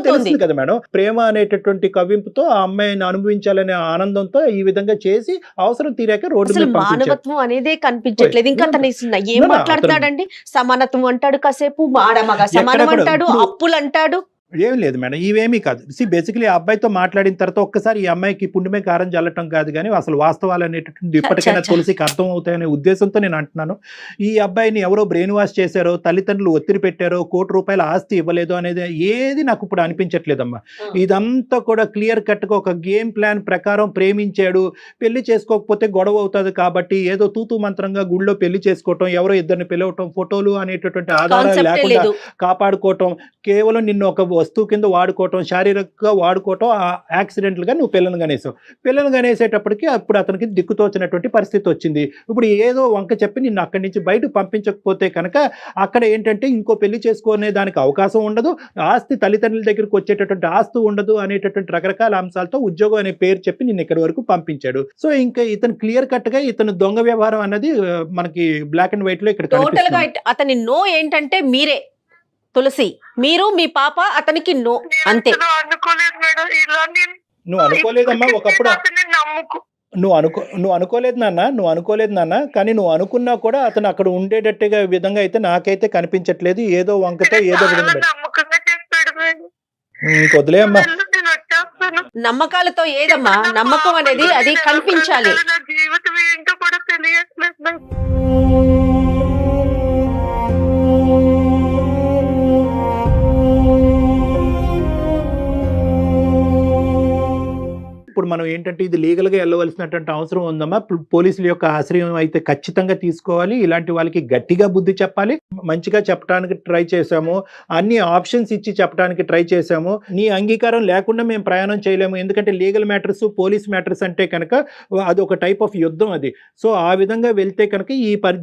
తెలుస్తుంది కదా మేడం, ప్రేమ అనేటటువంటి కవింపుతో ఆ అమ్మాయిని అనుభవించాలనే ఆనందంతో ఈ విధంగా చేసి అవసరం తీరాక రోడ్డు మీద మానవత్వం అనేదే కనిపించట్లేదు. ఇంకా తన ఏం మాట్లాడుతున్నాడండి? సమానత్వం అంటాడు, కాసేపు ఆడమగ సమానం అంటాడు, అప్పులు అంటాడు. ఏం లేదు మేడం, ఇవేమీ కాదు. బేసికలీ ఆ అబ్బాయితో మాట్లాడిన తర్వాత ఒక్కసారి ఈ అమ్మాయికి పుండుమే కారం జల్లటం కాదు కానీ అసలు వాస్తవాలు అనేటటువంటి ఇప్పటికైనా తులసికి అర్థం అవుతాయనే ఉద్దేశంతో నేను అంటున్నాను. ఈ అబ్బాయిని ఎవరో బ్రెయిన్ వాష్ చేశారో, తల్లిదండ్రులు ఒత్తిడి పెట్టారో, ₹1,00,00,000 ఆస్తి ఇవ్వలేదో అనేది ఏది నాకు ఇప్పుడు అనిపించట్లేదమ్మా. ఇదంతా కూడా క్లియర్ కట్గా ఒక గేమ్ ప్లాన్ ప్రకారం ప్రేమించాడు, పెళ్లి చేసుకోకపోతే గొడవ అవుతుంది కాబట్టి ఏదో తూతూ మంత్రంగా గుళ్ళో పెళ్లి చేసుకోవటం, ఎవరో ఇద్దరిని పిలవటం, ఫోటోలు అనేటటువంటి ఆధారాలు లేకుండా కాపాడుకోవటం, కేవలం నిన్ను ఒక వస్తువు కింద వాడుకోవటం, శారీరకంగా వాడుకోవటం, యాక్సిడెంటల్గా నువ్వు పిల్లను కనేసావు. పిల్లను కనేసేటప్పటికి అప్పుడు అతనికి దిక్కుతోచినటువంటి పరిస్థితి వచ్చింది. ఇప్పుడు ఏదో వంక చెప్పి నిన్ను అక్కడి నుంచి బయట పంపించకపోతే కనుక అక్కడ ఏంటంటే ఇంకో పెళ్లి చేసుకునే దానికి అవకాశం ఉండదు, ఆస్తి తల్లిదండ్రుల దగ్గరికి వచ్చేటటువంటి ఆస్తి ఉండదు అనేటటువంటి రకరకాల అంశాలతో ఉద్యోగం అనే పేరు చెప్పి నిన్ను ఇక్కడి వరకు పంపించాడు. సో ఇంకా ఇతను క్లియర్ కట్ గా ఇతను దొంగ వ్యవహారం అన్నది మనకి బ్లాక్ అండ్ వైట్ లో ఇక్కడ టోటల్ గా అతని నో ఏంటంటే మీరే తులసి, మీరు మీ పాప, అతనికి నో అంతే. అనుకోలేదు మేడం ఇలా. నువ్వు అనుకోలేదమ్మా ఒకప్పుడు, నువ్వు అనుకోలేదు నాన్న, కానీ నువ్వు అనుకున్నా కూడా అతను అక్కడ ఉండేటట్టుగా విధంగా అయితే నాకైతే కనిపించట్లేదు. ఏదో వంకతో ఏదో విధంగా వదిలే అమ్మా. నమ్మకాలతో ఏదమ్మా నమ్మకం అనేది, అది కనిపించాలి. జీవితం ఏంటో కూడా తెలియట్లేదు. ఇప్పుడు మనం ఏంటంటే ఇది లీగల్గా వెళ్ళవలసినటువంటి అవసరం ఉందమ్మా. పోలీసుల యొక్క ఆశ్రయం అయితే ఖచ్చితంగా తీసుకోవాలి. ఇలాంటి వాళ్ళకి గట్టిగా బుద్ధి చెప్పాలి. మంచిగా చెప్పడానికి ట్రై చేశాము, అన్ని ఆప్షన్స్ ఇచ్చి చెప్పడానికి ట్రై చేశాము. నీ అంగీకారం లేకుండా మేము ప్రయాణం చేయలేము, ఎందుకంటే లీగల్ మ్యాటర్స్, పోలీస్ మ్యాటర్స్ అంటే కనుక అది ఒక టైప్ ఆఫ్ యుద్ధం అది. సో ఆ విధంగా వెళ్తే కనుక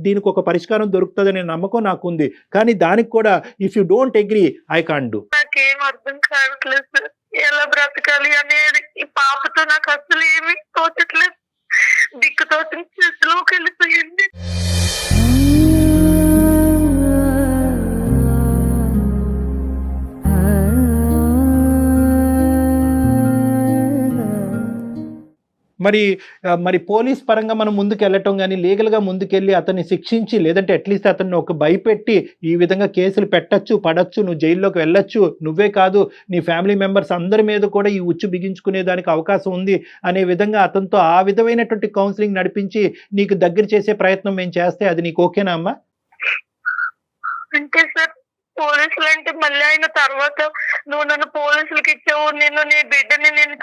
దీనికి ఒక పరిష్కారం దొరుకుతుందనే నమ్మకం నాకు ఉంది. కానీ దానికి కూడా if you don't agree I can't do. నాకేం అర్థం కావట్లేదు సార్, ఎలా బ్రతకాలి అనేది. ఈ పాపతో నాకు అసలు ఏమీ తోచట్లేదు, దిక్కుతో చేతిలోకి వెళ్ళిపోయింది. మరి పోలీస్ పరంగా మనం ముందుకు వెళ్ళటం కానీ, లీగల్గా ముందుకెళ్ళి అతన్ని శిక్షించి, లేదంటే అట్లీస్ట్ అతన్ని ఒక భయపెట్టి ఈ విధంగా కేసులు పెట్టచ్చు, పడచ్చు, నువ్వు జైల్లోకి వెళ్ళొచ్చు, నువ్వే కాదు నీ ఫ్యామిలీ మెంబర్స్ అందరి మీద కూడా ఈ ఉచ్చు బిగించుకునే దానికి అవకాశం ఉంది అనే విధంగా అతనితో ఆ విధమైనటువంటి కౌన్సిలింగ్ నడిపించి నీకు దగ్గర చేసే ప్రయత్నం మేము చేస్తే అది నీకు ఓకేనా అమ్మా? అంటే సార్ పోలీసులు అంటే మళ్ళీ అయిన తర్వాత నువ్వు నన్ను పోలీసులకి ఇచ్చావు, నేను నీ బిడ్డని నేను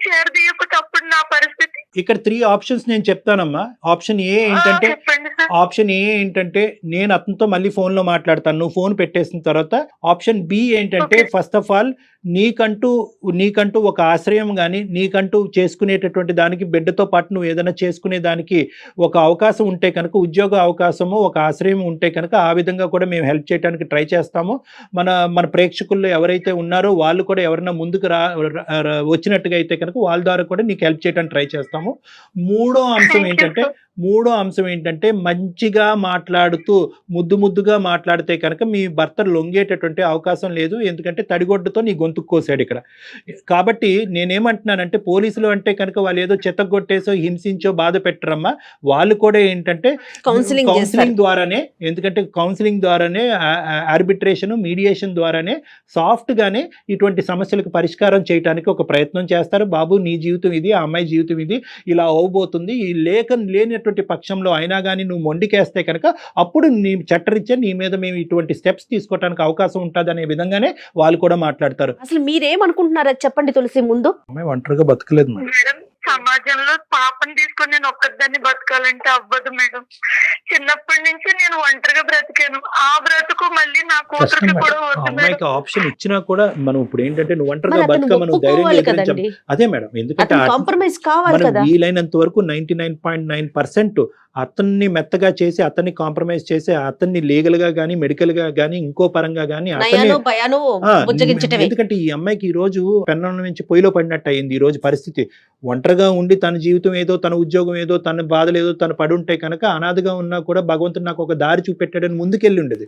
చేరదీయకపోతే అప్పుడు నా పరిస్థితి. ఇక్కడ 3 ఆప్షన్స్ నేను చెప్తానమ్మా. ఆప్షన్ ఏ ఏంటంటే నేను అతనితో మళ్ళీ ఫోన్ లో మాట్లాడతాను, నువ్వు ఫోన్ పెట్టేసిన తర్వాత. ఆప్షన్ బి ఏంటంటే ఫస్ట్ ఆఫ్ ఆల్ నీకంటూ ఒక ఆశ్రయం కానీ, నీకంటూ చేసుకునేటటువంటి దానికి బిడ్డతో పాటు నువ్వు ఏదైనా చేసుకునే దానికి ఒక అవకాశం ఉంటే కనుక, ఉద్యోగ అవకాశము, ఒక ఆశ్రయం ఉంటే కనుక ఆ విధంగా కూడా మేము హెల్ప్ చేయడానికి ట్రై చేస్తాము. మన ప్రేక్షకుల్లో ఎవరైతే ఉన్నారో వాళ్ళు కూడా ఎవరైనా ముందుకు వచ్చినట్టుగా అయితే కనుక వాళ్ళ ద్వారా కూడా నీకు హెల్ప్ చేయడానికి ట్రై చేస్తాము. మూడో అంశం ఏంటంటే మంచిగా మాట్లాడుతూ ముద్దుగా మాట్లాడితే కనుక మీ భర్త లొంగేటటువంటి అవకాశం లేదు, ఎందుకంటే తడిగొడ్డతో నీ గొంతు కోసాడు ఇక్కడ. కాబట్టి నేనేమంటున్నానంటే పోలీసులు అంటే కనుక వాళ్ళు ఏదో చెత్తగొట్టేసో హింసించో బాధ పెట్టరమ్మా. వాళ్ళు కూడా ఏంటంటే కౌన్సిలింగ్ ద్వారానే, ఎందుకంటే కౌన్సిలింగ్ ద్వారానే, ఆర్బిట్రేషన్, మీడియేషన్ ద్వారానే సాఫ్ట్ గానే ఇటువంటి సమస్యలకు పరిష్కారం చేయడానికి ఒక ప్రయత్నం చేస్తారు. బాబు నీ జీవితం ఇది, ఆ అమ్మాయి జీవితం ఇది, ఇలా అవబోతుంది, ఈ లేనటువంటి పక్షంలో అయినా కానీ నువ్వు మొండికేస్తే కనుక అప్పుడు నీ చట్టరీత్యా నీ మీద మేము ఇటువంటి స్టెప్స్ తీసుకోవడానికి అవకాశం ఉంటుంది అనే విధంగానే వాళ్ళు కూడా మాట్లాడతారు. అసలు మీరేమనుకుంటున్నారో చెప్పండి తులసి. ముందు అమ్మాయి ఒంటరిగా బతకలేదు మేడం, సమాజంలో పాపని తీసుకొని నేను ఒక్కదాన్ని బతకాలంటే అవ్వదు మేడం. చిన్నప్పటి నుంచి నేను ఒంటరిగా బ్రతికాను, ఆ బ్రతుకు మళ్ళీ నా కూతురికి కూడా వద్దు. అమ్మాయికి ఆప్షన్ ఇచ్చినా కూడా మనం ఇప్పుడు ఏంటంటే నువ్వు ఒంటరిగా బతకమను ధైర్యం. అదే మేడం, ఎందుకంటే మనం వీలైనంత వరకు 99.9% అతన్ని మెత్తగా చేసి, అతన్ని కాంప్రమైజ్ చేసి, అతన్ని లీగల్ గా గానీ, మెడికల్ గా గానీ, ఇంకో పరంగా గానీ, ఎందుకంటే ఈ అమ్మాయికి ఈ రోజు పెన్నం నుంచి పొయ్యిలో పడినట్టు అయింది ఈ రోజు పరిస్థితి. ఒంటరిగా ఉండి తన జీవితం ఏదో, తన ఉద్యోగం ఏదో, తన బాధలు ఏదో తను పడుంటే కనుక అనాథగా ఉన్నా కూడా భగవంతుడు నాకు ఒక దారి చూపెట్టాడని ముందుకెళ్ళి ఉండేది.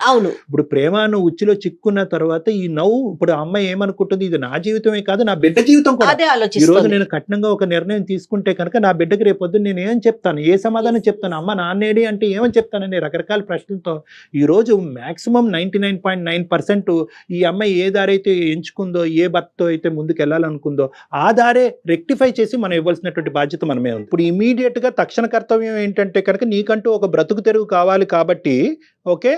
ఇప్పుడు ప్రేమను ఉచ్చులో చిక్కున్న తర్వాత ఈ నవ్వు, ఇప్పుడు ఆ అమ్మాయి ఏమనుకుంటుంది, ఇది నా జీవితమే కాదు నా బిడ్డ జీవితం కూడా. ఈ రోజు నేను కఠినంగా ఒక నిర్ణయం తీసుకుంటే కనుక నా బిడ్డకి రేపొద్దు నేను ఏం చెప్తాను, ఏ సమాధానం చెప్తాను? అమ్మ నాన్నేడి అంటే ఏమని చెప్తానండి రకరకాల ప్రశ్నలతో. ఈరోజు మ్యాక్సిమం 99.9% ఈ అమ్మాయి ఏ దారి అయితే ఎంచుకుందో, ఏ భర్తతో అయితే ముందుకు వెళ్ళాలనుకుందో ఆ దారే రెక్టిఫై చేసి మనం ఇవ్వాల్సినటువంటి బాధ్యత మనమే ఉంది. ఇప్పుడు ఇమీడియట్ గా తక్షణ కర్తవ్యం ఏంటంటే కనుక నీకంటూ ఒక బ్రతుకు తెరువు కావాలి కాబట్టి ఓకే,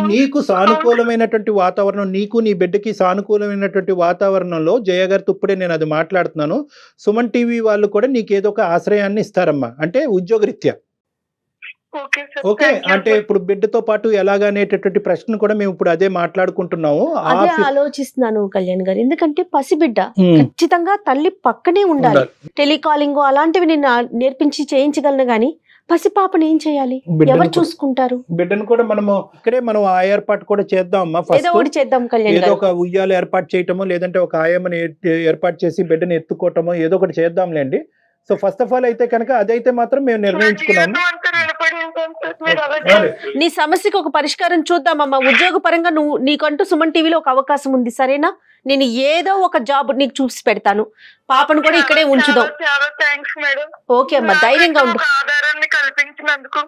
నీకు సానుకూలమైనటువంటి వాతావరణం, నీకు నీ బిడ్డకి సానుకూలమైనటువంటి వాతావరణంలో జయ గారితో ఇప్పుడే నేను అది మాట్లాడుతున్నాను. సుమన్ టీవీ వాళ్ళు కూడా నీకు ఏదో ఒక ఆశ్రయాన్ని ఇస్తారమ్మా, అంటే ఉద్యోగరీత్యా. Okay sir, okay, thank you అంటే సార్. ఇప్పుడు బిడ్డతో పాటు ఎలాగనేటటువంటి ప్రశ్న కూడా మేము ఇప్పుడు అదే మాట్లాడుకుంటున్నాము. అదే ఆలోచిస్తున్నాను కళ్యాణ్ గారు, ఎందుకంటే పసిబిడ్డ ఉమ్, ఖచ్చితంగా తల్లి పక్కనే ఉండాలి. ఉండాలి. టెలికాలింగ్ అలాంటివి నేను నేర్పించి చేయించగలను గానీ పసిపాపని ఏం చేయాలి, బిడ్డను ఎవరు కూడా- చూసుకుంటారు? బిడ్డను కూడా మనము ఇక్కడే మనం ఆ ఏర్పాటు కూడా చేద్దాం అమ్మా. ఏదో ఫస్ట్ ఒకటి చేద్దాం కళ్యాణ్ ఏదో గారు. ఒక ఉయ్యాలు ఏర్పాటు చేయటమో లేదంటే ఒక ఆయమ్మని ఏర్పాటు చేసి బిడ్డని ఎత్తుకోవటమో ఏదో ఒకటి చేద్దాంలేండి. సో ఫస్ట్ ఆఫ్ ఆల్ అయితే కనుక అదైతే మాత్రం మేము నిర్ణయించుకున్నాము. జీవితం అంతా రుణపడి ఉంటాను సార్. మీరు అలా చేస్తే. నీ సమస్యకు ఒక పరిష్కారం చూద్దామమ్మా. ఉద్యోగ పరంగా నీకంటూ సుమన్ టీవీలో ఒక అవకాశం ఉంది, సరేనా? నేను ఏదో ఒక జాబ్ నీకు చూసి పెడతాను. పాపను కూడా ఇక్కడే ఉంచుదాం. చాలా చాలా థ్యాంక్స్ మేడం. ఓకే అమ్మా, ధైర్యంగా ఉండు. ఒక ఆధారాన్ని కల్పించినందుకు.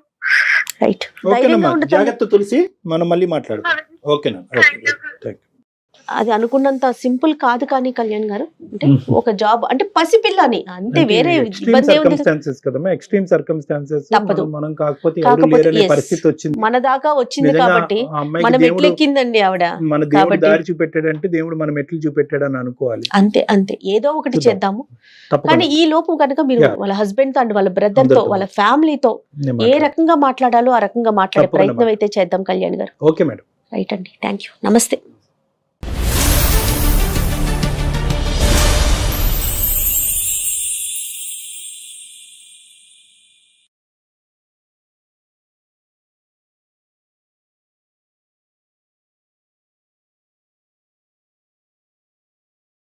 రైట్, ధైర్యంగా ఓకేనమ్మా, ఉండు తల్లి. జాగ్రత్త తులసి, మనం మళ్ళీ మాట్లాడదాం. ఓకేనా? Okay, thank you sir. Thank you. అది అనుకున్నంత సింపుల్ కాదు కానీ కళ్యాణ్ గారు, అంటే మ్మ్. ఒక జాబ్ అంటే పసిపిల్లని అంతే, వేరే ఎక్స్ట్రీమ్ ఇబ్బంది ఏముంది? సర్కమ్స్టాన్సెస్ కదమ్మా, ఎక్స్ట్రీమ్ సర్కమ్స్టాన్సెస్. తప్పదు. మనం కాకపోతే ఎవరు కాకపోతే లేరనే yes. పరిస్థితి వచ్చింది. మన దాకా వచ్చింది నిజంగా కాబట్టి ఆ అమ్మాయికి మనం దేవుడు ఎట్లెక్కిందండి ఆవిడ. మన దేవుడు కాబట్టి- దారి చూపెట్టాడంటే దేవుడు మన మెట్లు చూపెట్టాడని అనుకోవాలి. అంతే అంతే, ఏదో ఒకటి చూద్దాం. చేద్దాము. తప్పకుండా కానీ ఈ లోపు కనుక మీరు Yeah. వాళ్ళ హస్బెండ్ తో అండ్ వాళ్ళ బ్రదర్ తో అందరితో. వాళ్ళ ఫ్యామిలీతో నేను ఏ మాట్లాడతాను. రకంగా మాట్లాడాలో ఆ రకంగా మాట్లాడే తప్పకుండా ప్రయత్నం అయితే చేద్దాం కళ్యాణ్ గారు. Okay madam. రైట్ అండి, థ్యాంక్ యూ, నమస్తే.